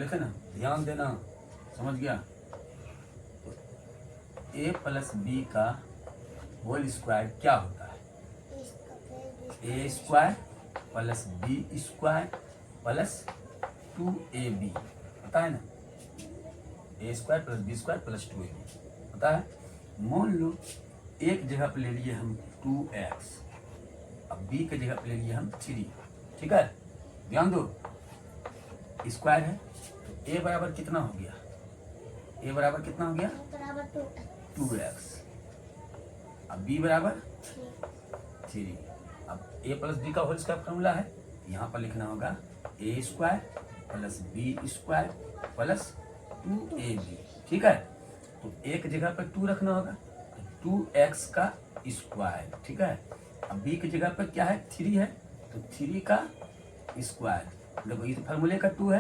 लिखे ना, ध्यान देना, समझ गया। तो a प्लस बी का होल स्क्वायर क्या होता है? A square plus B square plus 2ab पता है ना, A square plus B square plus 2ab पता है। मान लो एक जगह पे ले लिए हम 2x, अब b के जगह पे ले लिए हम 3, ठीक है। ध्यान दो, स्क्वायर है तो a बराबर कितना हो गया? a बराबर कितना हो गया? 2x। अब b बराबर 3। अब a प्लस बी का होल स्क्वायर फॉर्मूला है, यहाँ पर लिखना होगा A square plus B square plus 2ab, ठीक है। तो एक जगह पर 2 रखना होगा, तो 2x का स्क्वायर, ठीक है। अब b की जगह पर क्या है? 3 है, तो 3 का स्क्वायर। देखो ये तो फार्मूले का 2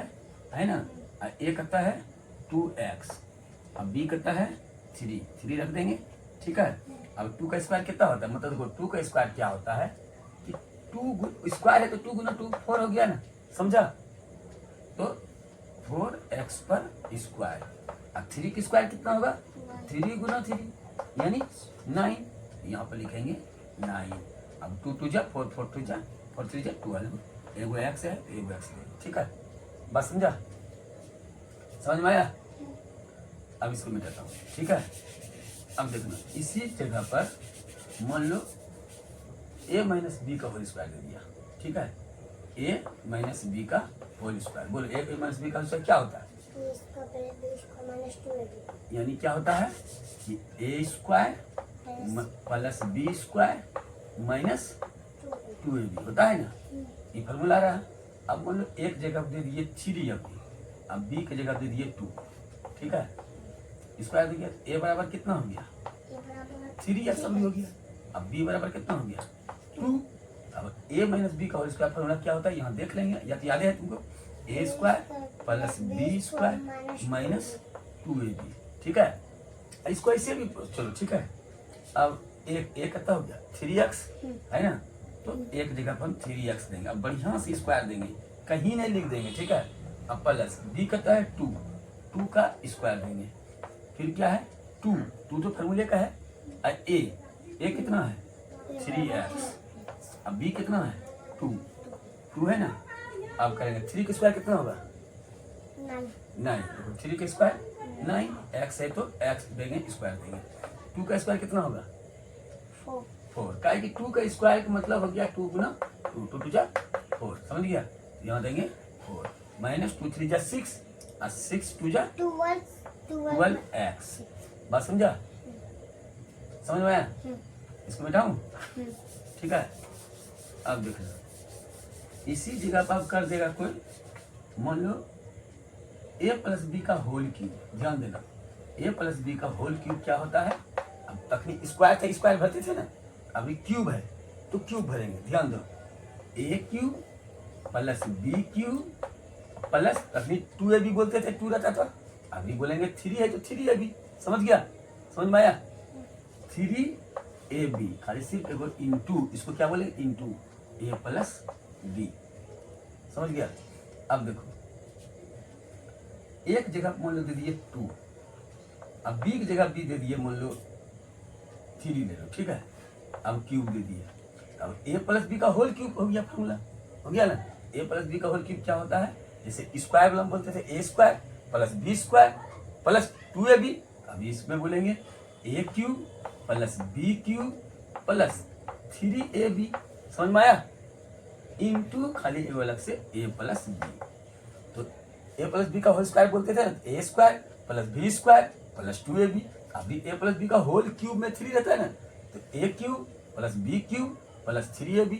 है ना। a कहता है 2x, अब b कहता है 3 रख देंगे, ठीक है। अब 2 का स्क्वायर कितना होता है? मतलब देखो 2 का स्क्वायर क्या होता है कि 2 स्क्वायर है तो 2 गुना 2 4 हो गया ना, समझा। तो 4x पर स्क्वायर। अब 3 की स्क्वायर कितना होगा? 3 गुना 3 यानी 9, यहाँ पर लिखेंगे 9। अब 2 2 जा 4 4 2 जा 4 3 जा 12, एगो x है एगो x है, ठीक है। बस समझा, समझ में आया। अब इसको मिटाता हूँ, ठीक है। अब देखना, इसी जगह पर मान लो a माइनस बी का होल स्क्वायर दे दिया, ठीक है। a माइनस बी का होल स्क्वायर, बोलो a माइनस बी का होल स्क्वायर क्या होता है? यानी क्या होता है कि a square plus B square minus 2ab होता है ना, ये फॉर्मूला रहा। अब मान लो एक जगह दे दिए 3 अब b की जगह दे दिए 2, ठीक है। स्क्वायर दे दिया, a बराबर कितना हो गया? 3x हो गया। अब b बराबर कितना हो गया? 2। अब a माइनस बी का होल स्क्वायर फॉर्मूला क्या होता है यहाँ देख लेंगे, या तो याद है तुमको? a square plus B square minus 2ab, ठीक है। इसको ऐसे भी चलो, ठीक है। अब एक कितना हो गया? 3x है ना, तो एक जगह पर हम 3x देंगे, अब बढ़िया से स्क्वायर देंगे, कहीं नहीं लिख देंगे, ठीक है। अब प्लस b कहता है 2 का स्क्वायर देंगे, फिर क्या है 2 तो फॉर्मूले का है। a कितना है? 3x। अब b कितना है? 2 है ना। अब करेंगे 3 का स्क्वायर कितना होगा? 9। 3 का स्क्वायर 9, x है तो x देंगे, स्क्वायर देंगे। 2 का स्क्वायर कितना होगा? 4। क्या है कि 2 का स्क्वायर का मतलब हो गया 2 गुना 2, 2 2 जा 4, समझ गया। यहाँ देंगे 4 माइनस 2 3 जा 6 और 6 2 जा 12x। बात समझा, समझ में आया? इसको मिटाऊं, ठीक है। अब देखना, इसी जगह पर आप कर देगा कोई, मान लो a प्लस बी का होल क्यूब, ध्यान देना a प्लस बी का होल क्यूब क्या होता है? अब तकनी स्क्वायर थे, स्क्वायर भरते थे ना, अभी क्यूब है तो क्यूब भरेंगे, ध्यान दो। a cube plus B cube plus तकनी 2ab बोलते थे, 2 रहता था, अभी बोलेंगे 3 है तो 3ab, समझ गया, समझ में आया। 3ab खाली सिर्फ एगो इंटू, इसको क्या बोले? इंटू a प्लस बी, समझ गया। अब देखो एक जगह मान लो दे दिए 2, अब b की जगह b दे दिए मान लो 3 ले लो, ठीक है। अब क्यूब दे दिए, अब a प्लस बी का होल क्यूब हो गया, फॉर्मूला हो गया ना। a प्लस बी का होल क्यूब क्या होता है? जैसे स्क्वायर वाला बोलते थे a square plus B square plus 2ab, अभी इसमें बोलेंगे a cube plus B cube plus 3ab, समझ में आया। इंटू खाली ए अलग से a प्लस बी, तो a प्लस बी का होल स्क्वायर बोलते थे ना, a square plus B square plus 2ab। अभी a प्लस बी का होल क्यूब में 3 रहता है ना, तो a cube plus B cube plus 3ab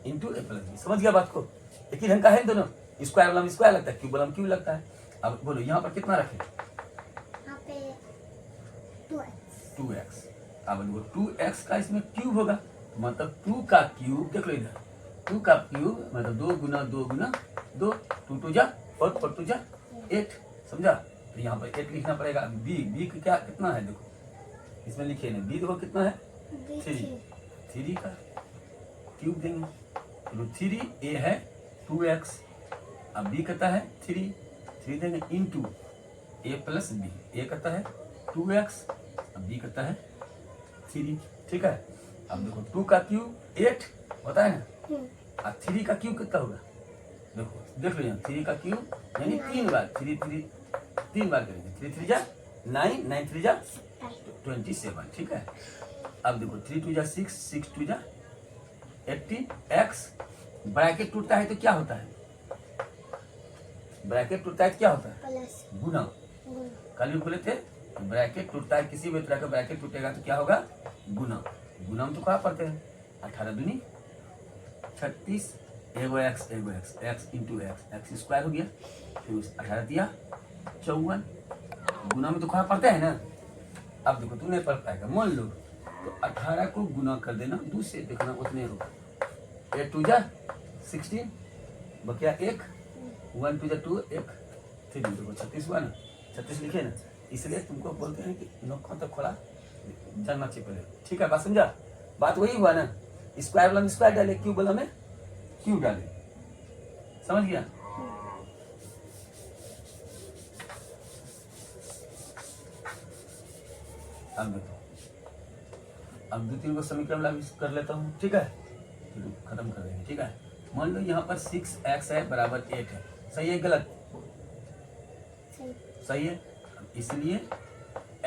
into a plus B, समझ गया बात को। एक ही ढंग का है दोनों, स्क्वायर वाला में स्क्वायर लगता है, क्यूब वाला में क्यूब लगता है। अब बोलो यहाँ पर कितना रखें? 2x। अब देखो 2x का इसमें क्यूब होगा, मतलब 2 का क्यूब, देख लो इधर 2 का क्यूब मतलब 2 गुना 2 गुना 2, 2 2 जा 4 4 2 जा 8, समझा। तो यहाँ पर 8 लिखना पड़ेगा। बी क्या कितना है देखो, इसमें लिखिए ना, बी देखो कितना है? 3 का क्यूब देंगे, तो 3 a है 2x, अब b कहता है 3, 3 देंगे इंटू ए प्लस बी। ए करता है 2x, अब बी करता है 3। ठीक है, अब देखो 2 का क्यूब 8 होता है ना, और 3 का क्यूब कितना होगा, देखो देख लो यहाँ 3 का क्यूब यानी 3 बार, 3 बार करेंगे, 3 3 जा 9, 9 3 जा 27। ठीक है, अब देखो 3 2 जा 6, 6 2 जा 18x। ब्रैकेट टूटता है तो क्या होता है, ब्रैकेट टूटता है तो क्या होता है, गुना। कल भी बोले थे ब्रैकेट टूटता है, किसी भी तरह का ब्रैकेट टूटेगा तो क्या होगा, गुना। गुना में तो कहाँ पढ़ते हैं, 18 दूनी 36, एगो x x into x square हो गया, फिर 18 दिया 54। गुना में तो कहाँ पढ़ते हैं ना। अब देखो तू नहीं पढ़ पाएगा, मान लो तो 18 को गुना कर देना 2 से, देखना उतने होगा। 8 2 जा 16, बकिया 1, 1 2 जा 2, 1 3, देखो 36 हुआ ना, 36 लिखे ना, इसलिए तुमको बोलते हैं कि नोखों तक खोला जानना चाहिए पहले। ठीक है, बात समझा, बात वही हुआ ना, स्क्वायर वाला में स्क्वायर डाले, क्यूब वाला में क्यूब डाले, समझ गया। अब देखो, अब 2 3 को समीकरण लागू कर लेता हूँ। ठीक है, खत्म कर देंगे। ठीक है, मान लो यहाँ पर 6x है बराबर 8 है, सही है गलत, सही है, इसलिए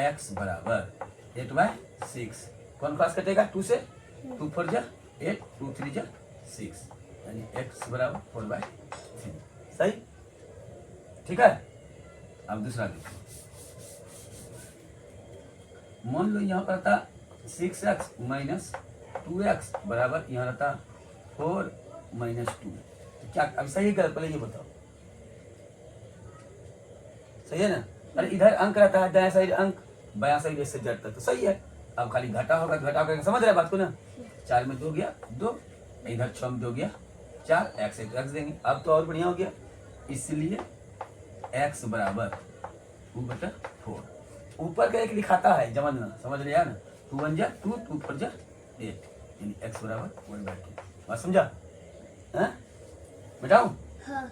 x बराबर 8/6। कौन पास कटेगा 2 से, 2 4 जा 8, 2 3 जा 6, यानी x बराबर 4/3। सही, ठीक है। अब दूसरा देखो, मान लो यहाँ पर था 6x माइनस 2x बराबर यहाँ रहता 4 माइनस 2, तो क्या अब सही है गलत, पहले ये बताओ, सही है ना। अरे इधर अंक रहता है, दायां साइड अंक, बायां साइड इससे जड़ता, तो सही है। अब खाली घटा होगा, घटा होगा, समझ रहे बात को ना। 4 में 2 गया 2, इधर 6 में 2 गया 4, x है तो x देंगे। अब तो और बढ़िया हो गया, इसलिए x बराबर 2/4। ऊपर का एक लिखाता है, समझना, समझ लिया ना, 2 1 जा 2, 2 4 जा 8, यानी x बराबर 1/2। बात समझा, बताऊं। हाँ।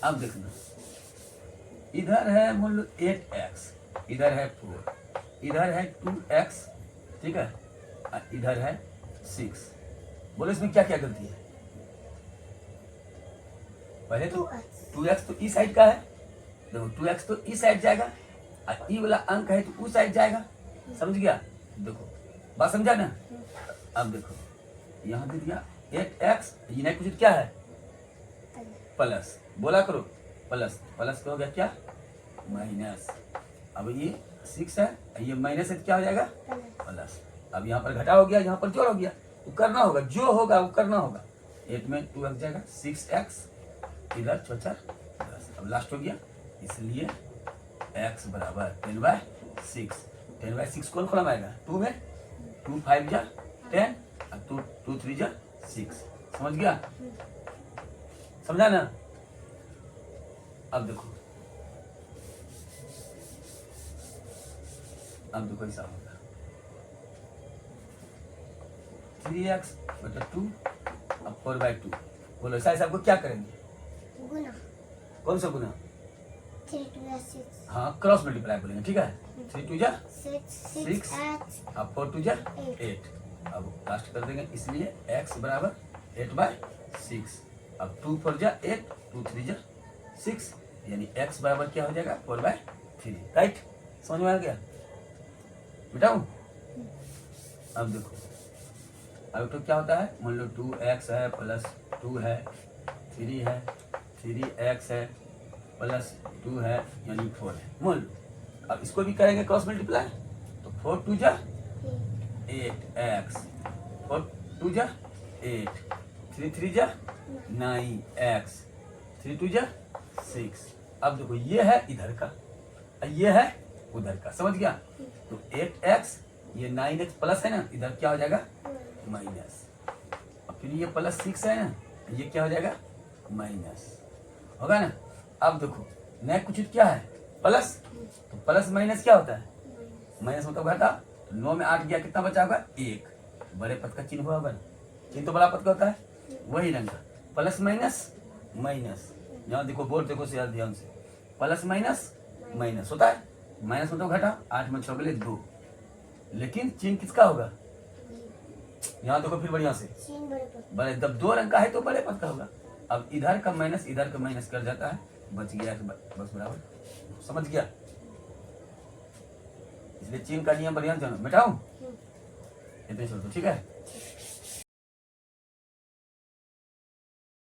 अब देखना, इधर है मान लो 8x, इधर है 4, इधर है 2x, ठीक है, इधर है 6। बोलो इसमें क्या क्या गलती है। पहले तो 2x तो इस साइड का है, देखो 2x तो इस साइड जाएगा, और ई वाला अंक है तो उस साइड जाएगा, समझ गया। देखो बात समझा ना। अब देखो यहाँ दे दिया 8x, ये नहीं कुछ क्या है, प्लस, बोला करो प्लस, प्लस का हो गया क्या, माइनस। अब ये 6 है, ये माइनस है तो क्या हो जाएगा, प्लस। अब यहाँ पर घटा हो गया, यहाँ पर जोड़ हो गया, तो करना होगा, जो होगा वो करना होगा। 8 में 2x जाएगा, 6x इधर 4 4 10, अब लास्ट हो गया, इसलिए x बराबर 10/6। 10/6 कौन खोला आएगा, 2 में 2 5 जा 10, और 2 3 जा 6, समझ गया, समझा ना। अब देखो, अब देखो ऐसा होगा 3x बटा 2 अब 4/2। बोलो ऐसा आपको क्या करेंगे, गुना। कौन सा गुना, 3 2 जा 6, हाँ क्रॉस मल्टीप्लाई बोलेंगे। ठीक है, 3 2 जा 6, अब 4 2 जा 8, अब लास्ट कर देंगे, इसलिए x बराबर 8/6। अब 2 4 जा 8, 2 3 जा 6, यानी x बराबर क्या हो जाएगा 4/3। राइट, समझ में आ गया बेटाऊं। अब देखो, अब तो क्या होता है, मान लो 2x है प्लस 2 है, 3 है, 3x है प्लस 2 है, यानी 4 है, मान लो। अब इसको भी करेंगे क्रॉस मल्टीप्लाई, तो 4 2 जा 8x, 4 2 जा 8, 3 3 जा 9x, 3 2 जा 6। अब देखो ये है इधर का, ये है उधर का, समझ गया। तो 8x, ये 9x प्लस है ना, इधर क्या हो जाएगा माइनस, और फिर ये प्लस 6 है ना, ये क्या हो जाएगा माइनस, होगा ना। अब देखो नया कुछ क्या है, प्लस, तो प्लस माइनस क्या होता है, माइनस मतलब घटा, तो 9 में 8 गया, कितना बचा होगा 1, बड़े पद का चिन्ह हुआ होगा, चिन्ह तो बड़ा पद का होता है, वही रंग का, प्लस माइनस माइनस। यहाँ देखो बोर्ड देखो ध्यान से, प्लस माइनस माइनस होता है, माइनस मतलब घटा, 8 में 6 गले 2, लेकिन चिन्ह किसका होगा? यहाँ देखो फिर बढ़िया से, चिन्ह बड़े पद बड़े, जब 2 रंग का है तो बड़े पद का होगा। अब इधर का माइनस इधर का माइनस कर जाता है, बच गया बस बराबर, समझ गया? इसलिए चिन्ह का नियम बढ़िया जानो, मिटाऊं? इतने छोड़ दो, ठीक है।